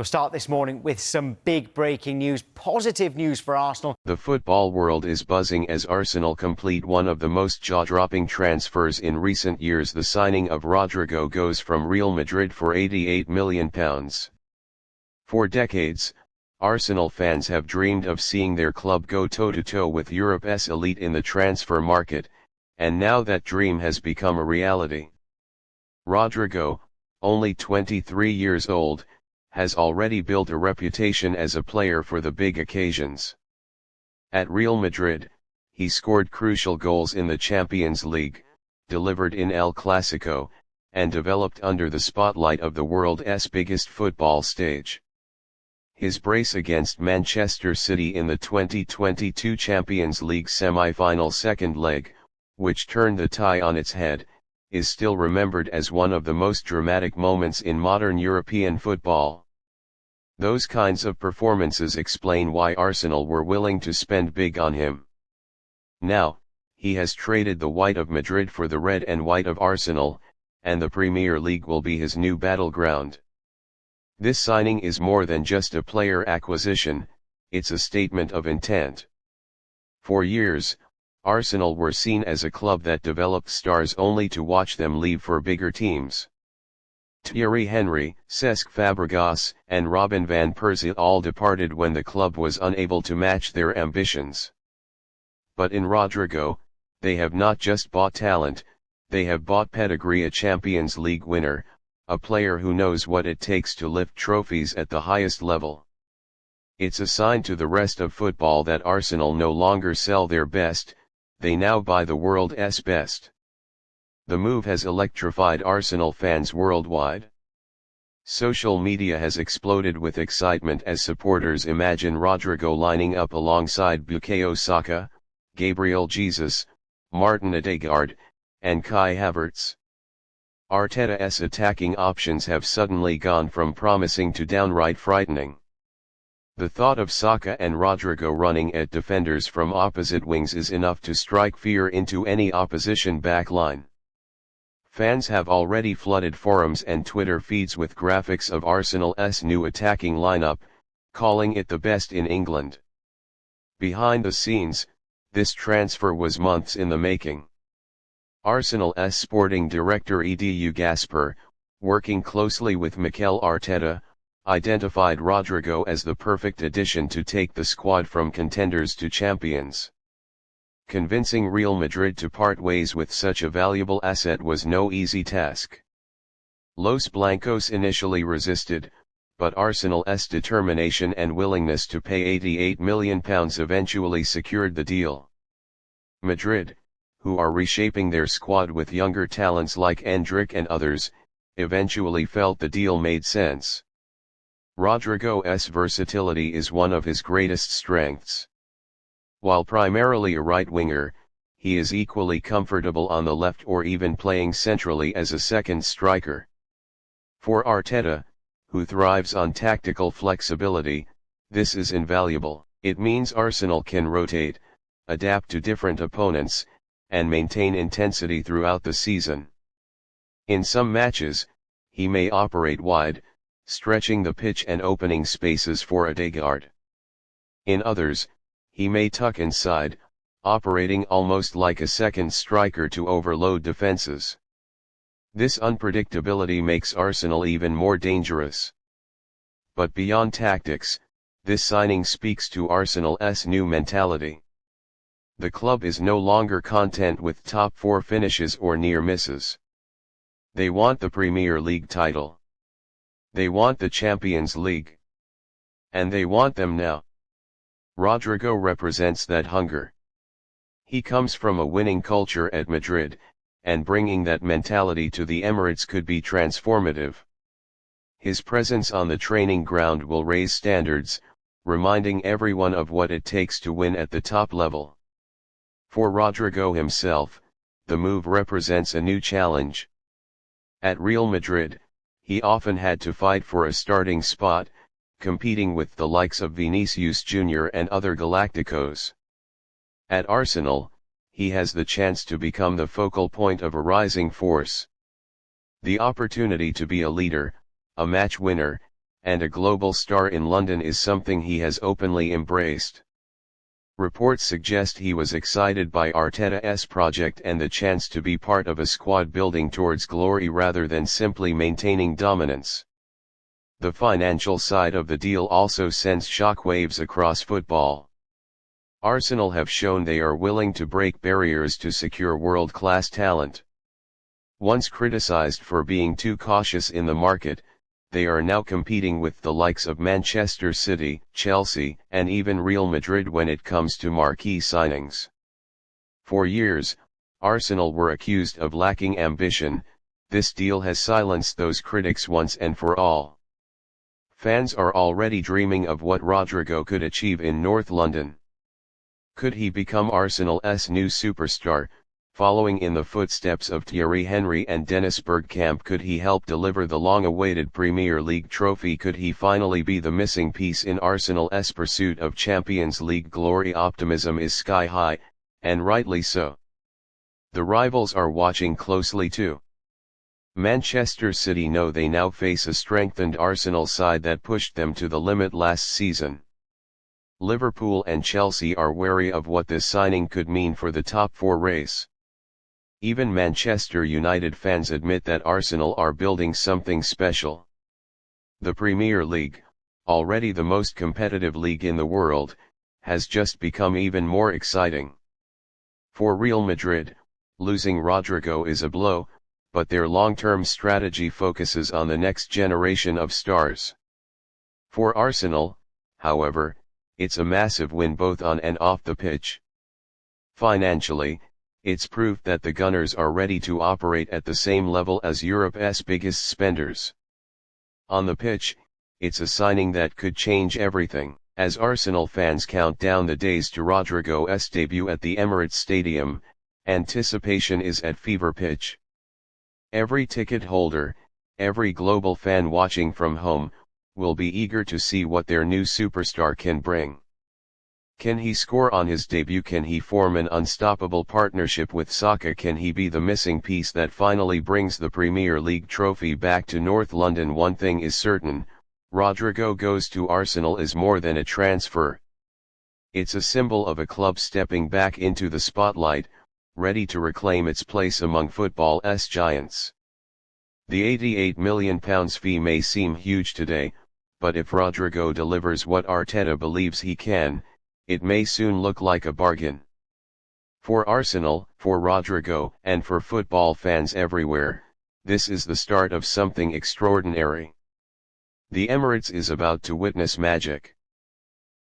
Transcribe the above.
We'll start this morning with some big breaking news, positive news for Arsenal. The football world is buzzing as Arsenal complete one of the most jaw-dropping transfers in recent years, the signing of Rodrygo Goes from Real Madrid for £88 million. For decades, Arsenal fans have dreamed of seeing their club go toe-to-toe with Europe's elite in the transfer market, and now that dream has become a reality. Rodrygo, only 23 years old, has already built a reputation as a player for the big occasions. At Real Madrid, he scored crucial goals in the Champions League, delivered in El Clasico, and developed under the spotlight of the world's biggest football stage. His brace against Manchester City in the 2022 Champions League semi-final second leg, which turned the tie on its head, is still remembered as one of the most dramatic moments in modern European football. Those kinds of performances explain why Arsenal were willing to spend big on him. Now, he has traded the white of Madrid for the red and white of Arsenal, and the Premier League will be his new battleground. This signing is more than just a player acquisition, it's a statement of intent. For years, Arsenal were seen as a club that developed stars only to watch them leave for bigger teams. Thierry Henry, Cesc Fabregas, and Robin van Persie all departed when the club was unable to match their ambitions. But in Rodrygo, they have not just bought talent, they have bought pedigree, a Champions League winner, a player who knows what it takes to lift trophies at the highest level. It's a sign to the rest of football that Arsenal no longer sell their best, they now buy the world's best. The move has electrified Arsenal fans worldwide. Social media has exploded with excitement as supporters imagine Rodrygo lining up alongside Bukayo Saka, Gabriel Jesus, Martin Ødegaard, and Kai Havertz. Arteta's attacking options have suddenly gone from promising to downright frightening. The thought of Saka and Rodrygo running at defenders from opposite wings is enough to strike fear into any opposition backline. Fans have already flooded forums and Twitter feeds with graphics of Arsenal's new attacking lineup, calling it the best in England. Behind the scenes, this transfer was months in the making. Arsenal's sporting director Edu Gaspar, working closely with Mikel Arteta, identified Rodrygo as the perfect addition to take the squad from contenders to champions. Convincing Real Madrid to part ways with such a valuable asset was no easy task. Los Blancos initially resisted, but Arsenal's determination and willingness to pay £88 million eventually secured the deal. Madrid, who are reshaping their squad with younger talents like Endrick and others, eventually felt the deal made sense. Rodrygo's versatility is one of his greatest strengths. While primarily a right winger, he is equally comfortable on the left or even playing centrally as a second striker. For Arteta, who thrives on tactical flexibility, this is invaluable. It means Arsenal can rotate, adapt to different opponents, and maintain intensity throughout the season. In some matches, he may operate wide, stretching the pitch and opening spaces for Ødegaard. In others, he may tuck inside, operating almost like a second striker to overload defenses. This unpredictability makes Arsenal even more dangerous. But beyond tactics, this signing speaks to Arsenal's new mentality. The club is no longer content with top four finishes or near misses. They want the Premier League title. They want the Champions League. And they want them now. Rodrygo represents that hunger. He comes from a winning culture at Madrid, and bringing that mentality to the Emirates could be transformative. His presence on the training ground will raise standards, reminding everyone of what it takes to win at the top level. For Rodrygo himself, the move represents a new challenge. At Real Madrid, he often had to fight for a starting spot, competing with the likes of Vinicius Jr. and other Galacticos. At Arsenal, he has the chance to become the focal point of a rising force. The opportunity to be a leader, a match winner, and a global star in London is something he has openly embraced. Reports suggest he was excited by Arteta's project and the chance to be part of a squad building towards glory rather than simply maintaining dominance. The financial side of the deal also sends shockwaves across football. Arsenal have shown they are willing to break barriers to secure world-class talent. Once criticized for being too cautious in the market, they are now competing with the likes of Manchester City, Chelsea, and even Real Madrid when it comes to marquee signings. For years, Arsenal were accused of lacking ambition. This deal has silenced those critics once and for all. Fans are already dreaming of what Rodrygo could achieve in North London. Could he become Arsenal's new superstar, following in the footsteps of Thierry Henry and Dennis Bergkamp? Could he help deliver the long-awaited Premier League trophy? Could he finally be the missing piece in Arsenal's pursuit of Champions League glory? Optimism is sky high, and rightly so. The rivals are watching closely too. Manchester City know they now face a strengthened Arsenal side that pushed them to the limit last season. Liverpool and Chelsea are wary of what this signing could mean for the top four race. Even Manchester United fans admit that Arsenal are building something special. The Premier League, already the most competitive league in the world, has just become even more exciting. For Real Madrid, losing Rodrygo is a blow, but their long-term strategy focuses on the next generation of stars. For Arsenal, however, it's a massive win both on and off the pitch. Financially, it's proof that the Gunners are ready to operate at the same level as Europe's biggest spenders. On the pitch, it's a signing that could change everything. As Arsenal fans count down the days to Rodrygo's debut at the Emirates Stadium, anticipation is at fever pitch. Every ticket holder, every global fan watching from home, will be eager to see what their new superstar can bring. Can he score on his debut? Can he form an unstoppable partnership with Saka? Can he be the missing piece that finally brings the Premier League trophy back to North London? One thing is certain, Rodrygo Goes to Arsenal is more than a transfer. It's a symbol of a club stepping back into the spotlight, ready to reclaim its place among football's giants. The £88 million fee may seem huge today, but if Rodrygo delivers what Arteta believes he can, it may soon look like a bargain. For Arsenal, for Rodrygo, and for football fans everywhere, this is the start of something extraordinary. The Emirates is about to witness magic.